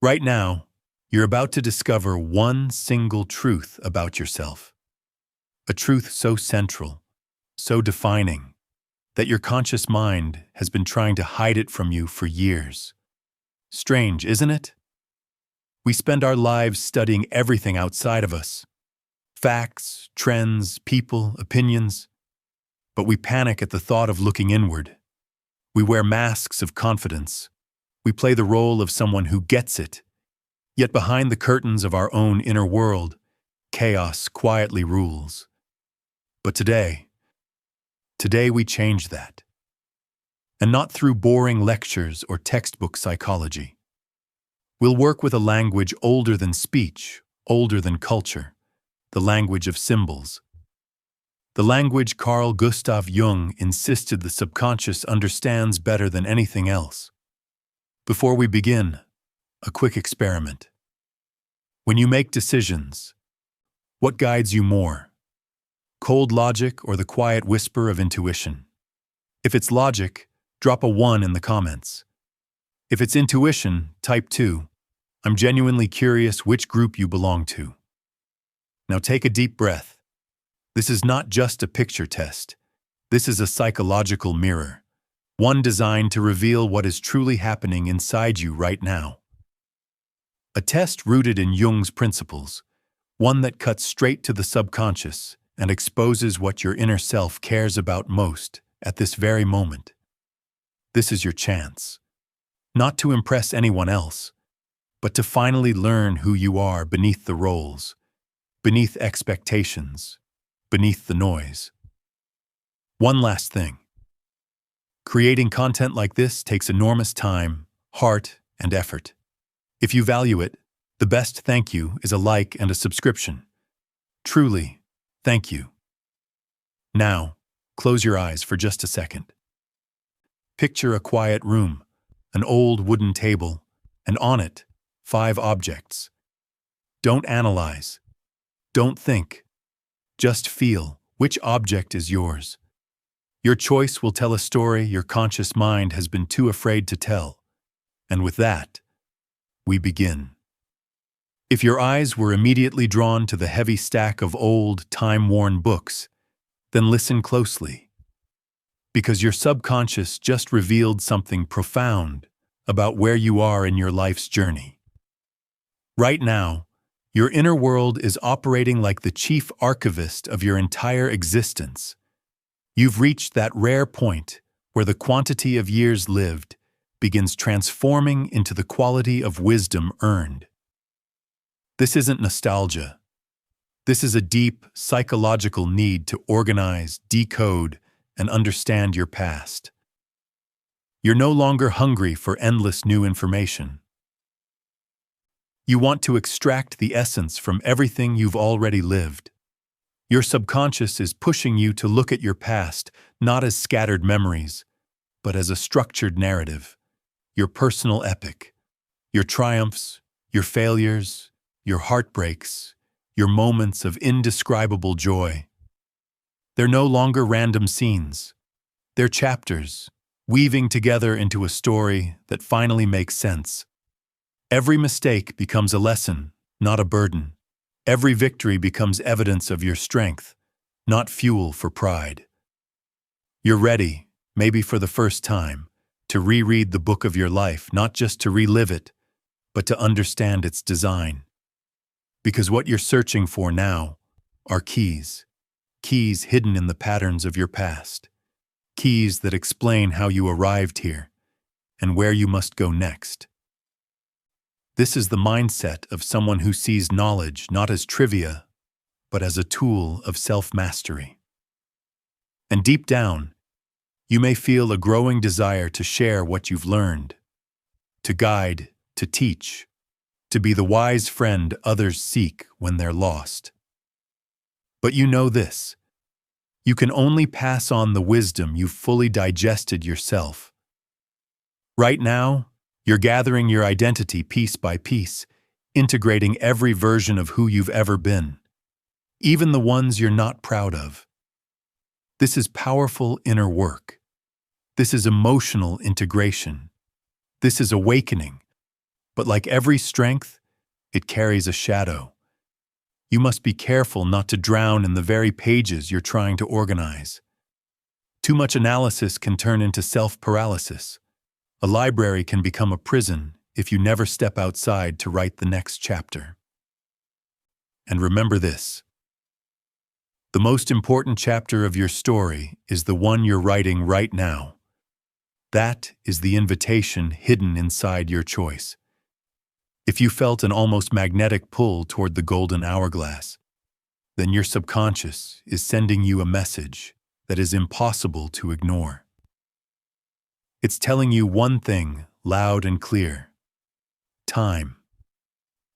Right now, you're about to discover one single truth about yourself. A truth so central, so defining, that your conscious mind has been trying to hide it from you for years. Strange, isn't it? We spend our lives studying everything outside of us. Facts, trends, people, opinions. But we panic at the thought of looking inward. We wear masks of confidence. We play the role of someone who gets it. Yet behind the curtains of our own inner world, chaos quietly rules. But today we change that. And not through boring lectures or textbook psychology. We'll work with a language older than speech, older than culture, the language of symbols. The language Carl Gustav Jung insisted the subconscious understands better than anything else. Before we begin, a quick experiment. When you make decisions, what guides you more? Cold logic or the quiet whisper of intuition? If it's logic, drop a 1 in the comments. If it's intuition, type 2. I'm genuinely curious which group you belong to. Now take a deep breath. This is not just a picture test. This is a psychological mirror, one designed to reveal what is truly happening inside you right now. A test rooted in Jung's principles, one that cuts straight to the subconscious and exposes what your inner self cares about most at this very moment. This is your chance, not to impress anyone else, but to finally learn who you are beneath the roles, beneath expectations, beneath the noise. One last thing. Creating content like this takes enormous time, heart, and effort. If you value it, the best thank you is a like and a subscription. Truly, thank you. Now, close your eyes for just a second. Picture a quiet room, an old wooden table, and on it, 5 objects. Don't analyze. Don't think. Just feel which object is yours. Your choice will tell a story your conscious mind has been too afraid to tell. And with that, we begin. If your eyes were immediately drawn to the heavy stack of old, time-worn books, then listen closely. Because your subconscious just revealed something profound about where you are in your life's journey. Right now, your inner world is operating like the chief archivist of your entire existence. You've reached that rare point where the quantity of years lived begins transforming into the quality of wisdom earned. This isn't nostalgia. This is a deep psychological need to organize, decode, and understand your past. You're no longer hungry for endless new information. You want to extract the essence from everything you've already lived. Your subconscious is pushing you to look at your past not as scattered memories, but as a structured narrative, your personal epic, your triumphs, your failures, your heartbreaks, your moments of indescribable joy. They're no longer random scenes. They're chapters, weaving together into a story that finally makes sense. Every mistake becomes a lesson, not a burden. Every victory becomes evidence of your strength, not fuel for pride. You're ready, maybe for the first time, to reread the book of your life, not just to relive it, but to understand its design. Because what you're searching for now are keys hidden in the patterns of your past, keys that explain how you arrived here and where you must go next. This is the mindset of someone who sees knowledge not as trivia, but as a tool of self-mastery. And deep down, you may feel a growing desire to share what you've learned, to guide, to teach, to be the wise friend others seek when they're lost. But you know this: you can only pass on the wisdom you've fully digested yourself. Right now, you're gathering your identity piece by piece, integrating every version of who you've ever been, even the ones you're not proud of. This is powerful inner work. This is emotional integration. This is awakening, But like every strength, it carries a shadow. You must be careful not to drown in the very pages you're trying to organize. Too much analysis can turn into self-paralysis. A library can become a prison if you never step outside to write the next chapter. And remember this: the most important chapter of your story is the one you're writing right now. That is the invitation hidden inside your choice. If you felt an almost magnetic pull toward the golden hourglass, then your subconscious is sending you a message that is impossible to ignore. It's telling you one thing loud and clear: time.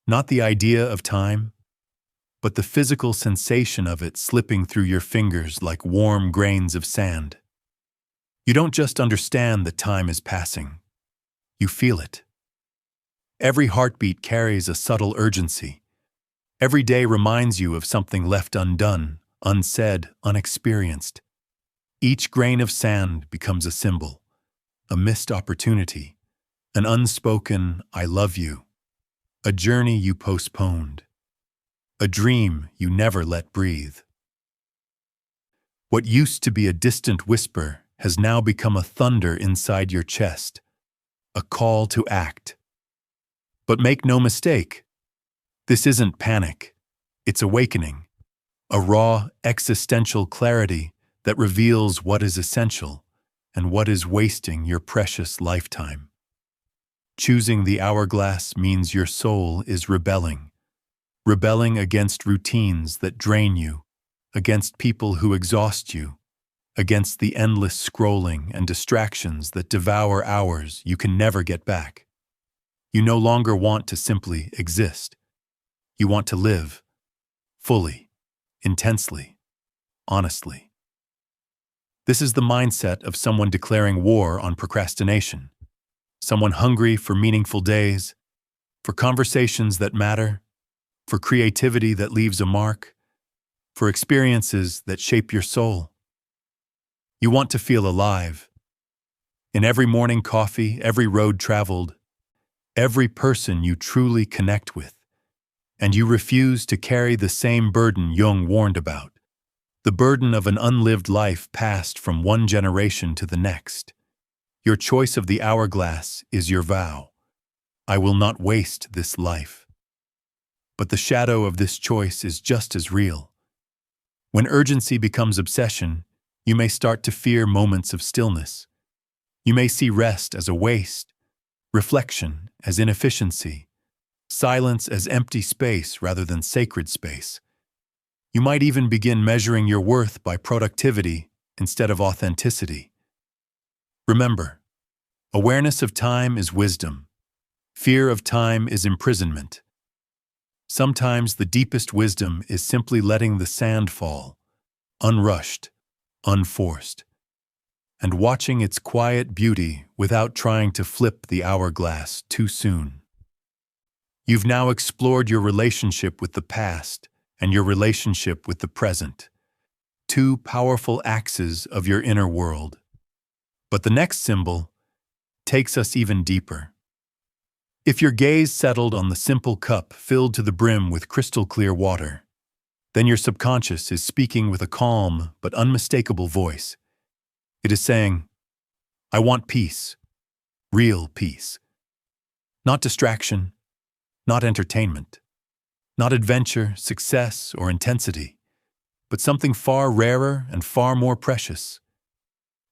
Not the idea of time, but the physical sensation of it slipping through your fingers like warm grains of sand. You don't just understand that time is passing. You feel it. Every heartbeat carries a subtle urgency. Every day reminds you of something left undone, unsaid, unexperienced. Each grain of sand becomes a symbol, a missed opportunity, an unspoken "I love you," a journey you postponed, a dream you never let breathe. What used to be a distant whisper has now become a thunder inside your chest, a call to act. But make no mistake, this isn't panic, it's awakening, a raw, existential clarity that reveals what is essential and what is wasting your precious lifetime. Choosing the hourglass means your soul is rebelling against routines that drain you, against people who exhaust you, against the endless scrolling and distractions that devour hours you can never get back. You no longer want to simply exist. You want to live, fully, intensely, honestly. This is the mindset of someone declaring war on procrastination, someone hungry for meaningful days, for conversations that matter, for creativity that leaves a mark, for experiences that shape your soul. You want to feel alive. In every morning coffee, every road traveled, every person you truly connect with, and you refuse to carry the same burden Jung warned about, the burden of an unlived life passed from one generation to the next. Your choice of the hourglass is your vow. I will not waste this life. But the shadow of this choice is just as real. When urgency becomes obsession, you may start to fear moments of stillness. You may see rest as a waste, reflection as inefficiency, silence as empty space rather than sacred space. You might even begin measuring your worth by productivity instead of authenticity. Remember, awareness of time is wisdom. Fear of time is imprisonment. Sometimes the deepest wisdom is simply letting the sand fall, unrushed, unforced, and watching its quiet beauty without trying to flip the hourglass too soon. You've now explored your relationship with the past and your relationship with the present, two powerful axes of your inner world. But the next symbol takes us even deeper. If your gaze settled on the simple cup filled to the brim with crystal clear water, then your subconscious is speaking with a calm but unmistakable voice. It is saying, I want peace, real peace. Not distraction, not entertainment, not adventure, success, or intensity, but something far rarer and far more precious,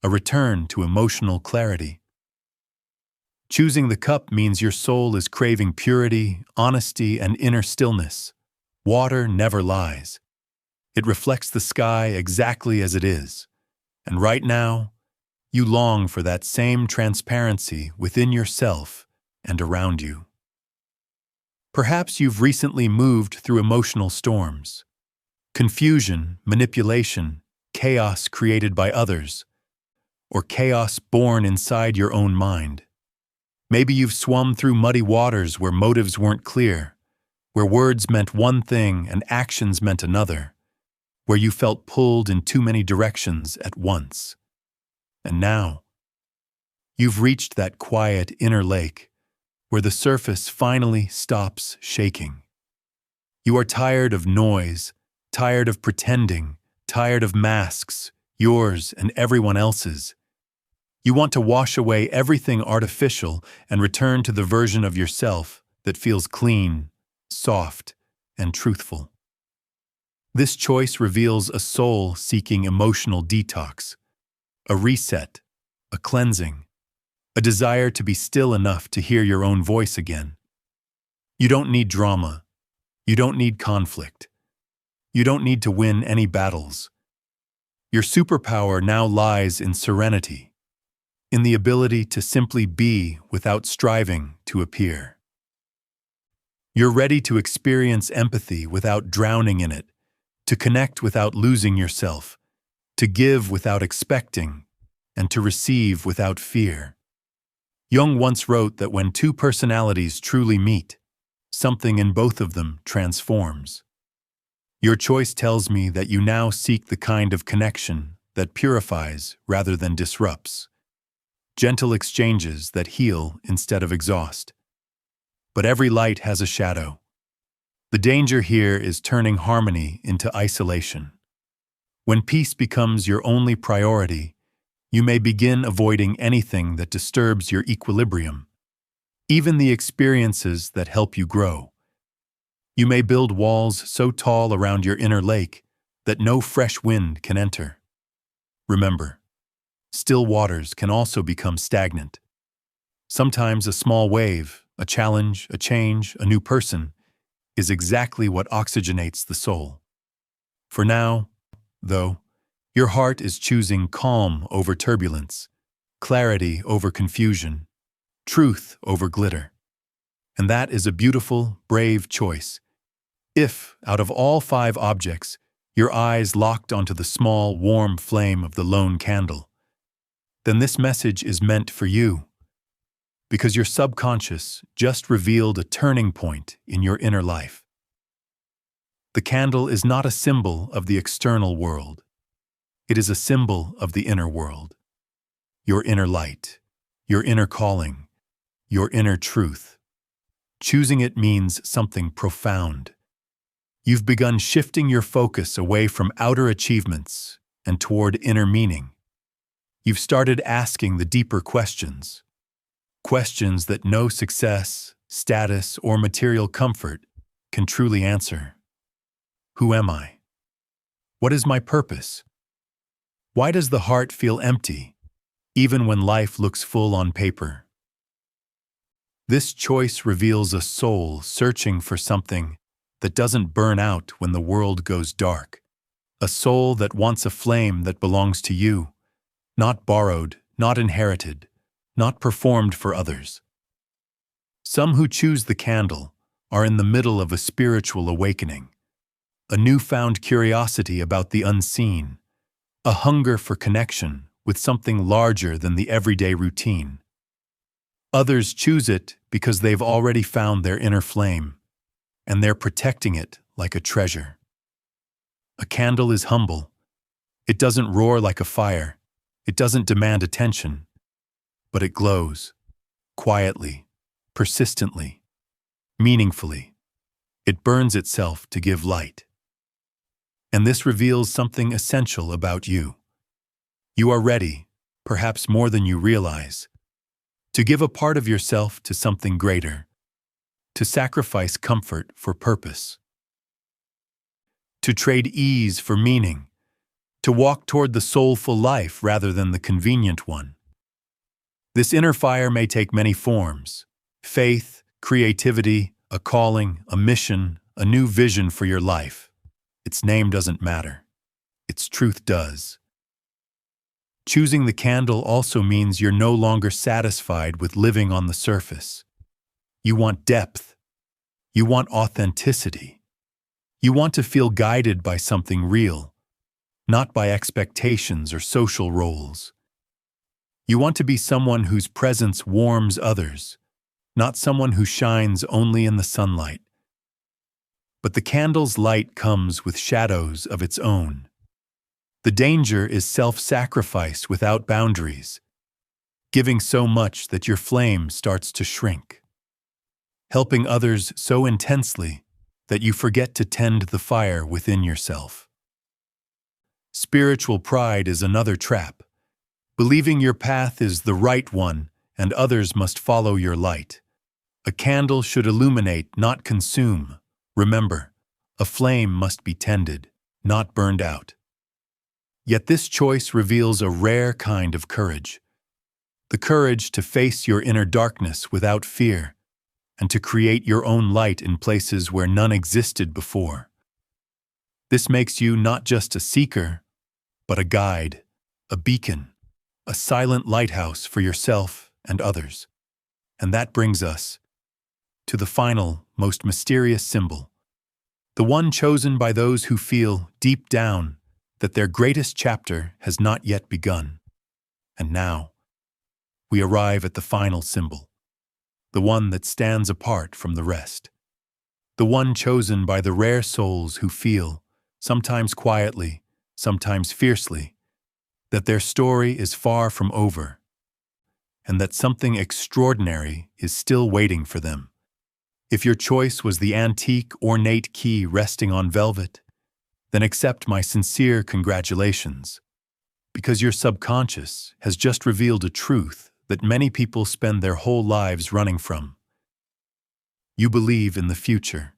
a return to emotional clarity. Choosing the cup means your soul is craving purity, honesty, and inner stillness. Water never lies. It reflects the sky exactly as it is. And right now, you long for that same transparency within yourself and around you. Perhaps you've recently moved through emotional storms. Confusion, manipulation, chaos created by others, or chaos born inside your own mind. Maybe you've swum through muddy waters where motives weren't clear, where words meant one thing and actions meant another, where you felt pulled in too many directions at once. And now, you've reached that quiet inner lake where the surface finally stops shaking. You are tired of noise, tired of pretending, tired of masks, yours and everyone else's. You want to wash away everything artificial and return to the version of yourself that feels clean, soft, and truthful. This choice reveals a soul seeking emotional detox, a reset, a cleansing, a desire to be still enough to hear your own voice again. You don't need drama. You don't need conflict. You don't need to win any battles. Your superpower now lies in serenity, in the ability to simply be without striving to appear. You're ready to experience empathy without drowning in it, to connect without losing yourself, to give without expecting, and to receive without fear. Jung once wrote that when two personalities truly meet, something in both of them transforms. Your choice tells me that you now seek the kind of connection that purifies rather than disrupts, gentle exchanges that heal instead of exhaust. But every light has a shadow. The danger here is turning harmony into isolation. When peace becomes your only priority, you may begin avoiding anything that disturbs your equilibrium, even the experiences that help you grow. You may build walls so tall around your inner lake that no fresh wind can enter. Remember, still waters can also become stagnant. Sometimes a small wave, a challenge, a change, a new person, is exactly what oxygenates the soul. For now, though, your heart is choosing calm over turbulence, clarity over confusion, truth over glitter. And that is a beautiful, brave choice. If, out of all 5 objects, your eyes locked onto the small, warm flame of the lone candle, then this message is meant for you, because your subconscious just revealed a turning point in your inner life. The candle is not a symbol of the external world. It is a symbol of the inner world. Your inner light, your inner calling, your inner truth. Choosing it means something profound. You've begun shifting your focus away from outer achievements and toward inner meaning. You've started asking the deeper questions. Questions that no success, status, or material comfort can truly answer. Who am I? What is my purpose? Why does the heart feel empty, even when life looks full on paper? This choice reveals a soul searching for something that doesn't burn out when the world goes dark. A soul that wants a flame that belongs to you, not borrowed, not inherited, not performed for others. Some who choose the candle are in the middle of a spiritual awakening, a newfound curiosity about the unseen, a hunger for connection with something larger than the everyday routine. Others choose it because they've already found their inner flame, and they're protecting it like a treasure. A candle is humble. It doesn't roar like a fire. It doesn't demand attention. But it glows, quietly, persistently, meaningfully. It burns itself to give light. And this reveals something essential about you. You are ready, perhaps more than you realize, to give a part of yourself to something greater, to sacrifice comfort for purpose, to trade ease for meaning, to walk toward the soulful life rather than the convenient one. This inner fire may take many forms: faith, creativity, a calling, a mission, a new vision for your life. Its name doesn't matter. Its truth does. Choosing the candle also means you're no longer satisfied with living on the surface. You want depth. You want authenticity. You want to feel guided by something real, not by expectations or social roles. You want to be someone whose presence warms others, not someone who shines only in the sunlight. But the candle's light comes with shadows of its own. The danger is self-sacrifice without boundaries, giving so much that your flame starts to shrink. helping others so intensely that you forget to tend the fire within yourself. Spiritual pride is another trap, believing your path is the right one and others must follow your light. A candle should illuminate, not consume. Remember, a flame must be tended, not burned out. Yet this choice reveals a rare kind of courage. The courage to face your inner darkness without fear, and to create your own light in places where none existed before. This makes you not just a seeker, but a guide, a beacon, a silent lighthouse for yourself and others. And that brings us to the final, most mysterious symbol, the one chosen by those who feel deep down that their greatest chapter has not yet begun. And now, we arrive at the final symbol, the one that stands apart from the rest, the one chosen by the rare souls who feel, sometimes quietly, sometimes fiercely, that their story is far from over, and that something extraordinary is still waiting for them. If your choice was the antique, ornate key resting on velvet, then accept my sincere congratulations, because your subconscious has just revealed a truth that many people spend their whole lives running from. You believe in the future.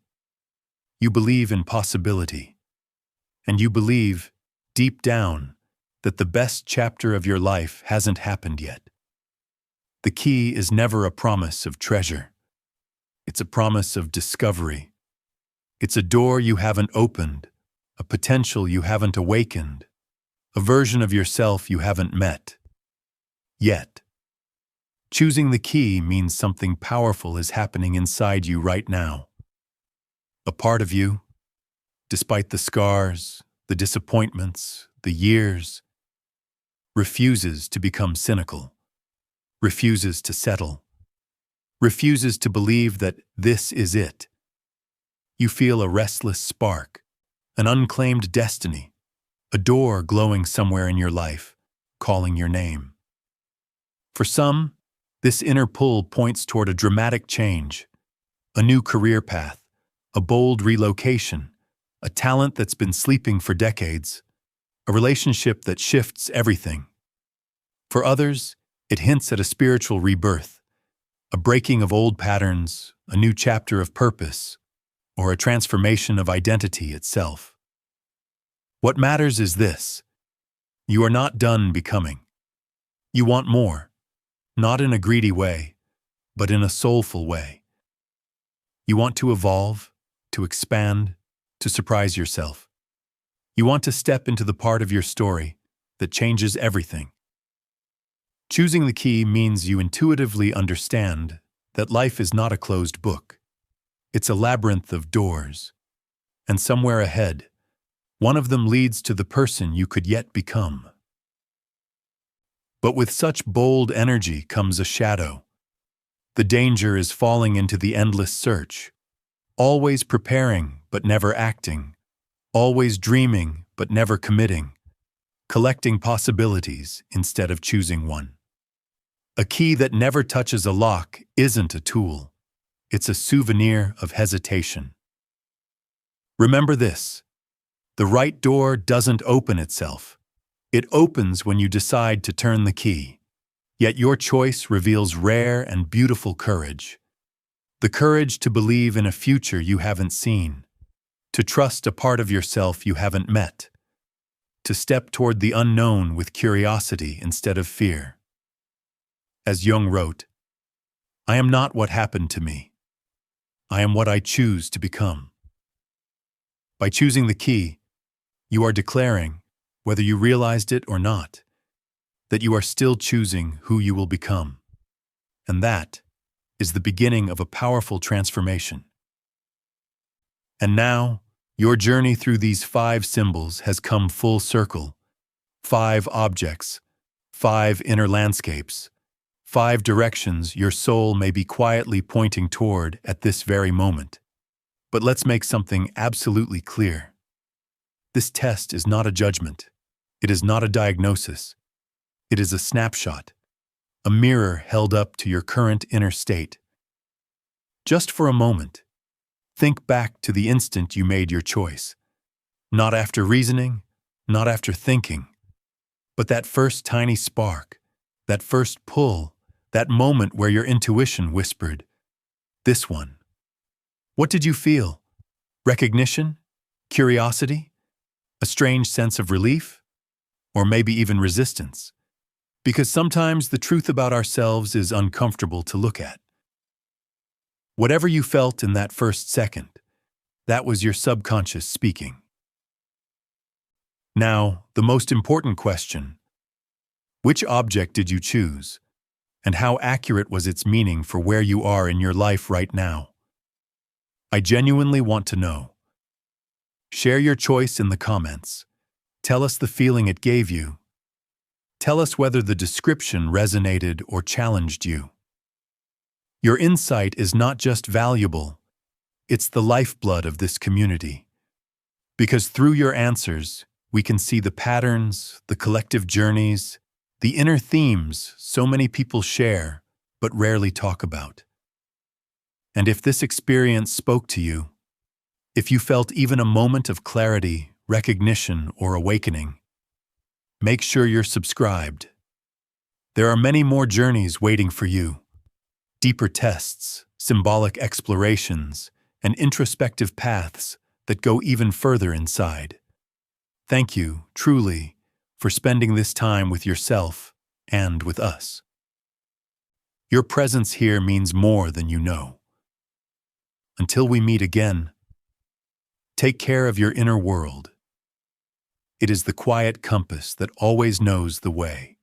You believe in possibility. And you believe, deep down, that the best chapter of your life hasn't happened yet. The key is never a promise of treasure. It's a promise of discovery. It's a door you haven't opened, a potential you haven't awakened, a version of yourself you haven't met. Yet. Choosing the key means something powerful is happening inside you right now. A part of you, despite the scars, the disappointments, the years, refuses to become cynical, refuses to settle, refuses to believe that this is it. You feel a restless spark, an unclaimed destiny, a door glowing somewhere in your life, calling your name. For some, this inner pull points toward a dramatic change, a new career path, a bold relocation, a talent that's been sleeping for decades, a relationship that shifts everything. For others, it hints at a spiritual rebirth, a breaking of old patterns, a new chapter of purpose, or a transformation of identity itself. What matters is this: you are not done becoming. You want more, not in a greedy way, but in a soulful way. You want to evolve, to expand, to surprise yourself. You want to step into the part of your story that changes everything. Choosing the key means you intuitively understand that life is not a closed book. It's a labyrinth of doors. And somewhere ahead, one of them leads to the person you could yet become. But with such bold energy comes a shadow. The danger is falling into the endless search, always preparing but never acting, always dreaming but never committing, collecting possibilities instead of choosing one. A key that never touches a lock isn't a tool. It's a souvenir of hesitation. Remember this: the right door doesn't open itself. It opens when you decide to turn the key. Yet your choice reveals rare and beautiful courage. The courage to believe in a future you haven't seen, to trust a part of yourself you haven't met, to step toward the unknown with curiosity instead of fear. As Jung wrote, "I am not what happened to me. I am what I choose to become." By choosing the key, you are declaring, whether you realized it or not, that you are still choosing who you will become. And that is the beginning of a powerful transformation. And now, your journey through these 5 symbols has come full circle. 5 objects, 5 inner landscapes, 5 directions your soul may be quietly pointing toward at this very moment. But let's make something absolutely clear. This test is not a judgment. It is not a diagnosis. It is a snapshot, a mirror held up to your current inner state. Just for a moment, think back to the instant you made your choice. Not after reasoning, not after thinking, but that first tiny spark, that first pull, that moment where your intuition whispered, "This one." What did you feel? Recognition? Curiosity? A strange sense of relief? Or maybe even resistance? Because sometimes the truth about ourselves is uncomfortable to look at. Whatever you felt in that first second, that was your subconscious speaking. Now, the most important question. Which object did you choose? And how accurate was its meaning for where you are in your life right now? I genuinely want to know. Share your choice in the comments. Tell us the feeling it gave you. Tell us whether the description resonated or challenged you. Your insight is not just valuable, it's the lifeblood of this community. Because through your answers, we can see the patterns, the collective journeys, the inner themes so many people share but rarely talk about. And if this experience spoke to you, if you felt even a moment of clarity, recognition, or awakening, make sure you're subscribed. There are many more journeys waiting for you. Deeper tests, symbolic explorations, and introspective paths that go even further inside. Thank you, truly, for spending this time with yourself and with us. Your presence here means more than you know. Until we meet again, take care of your inner world. It is the quiet compass that always knows the way.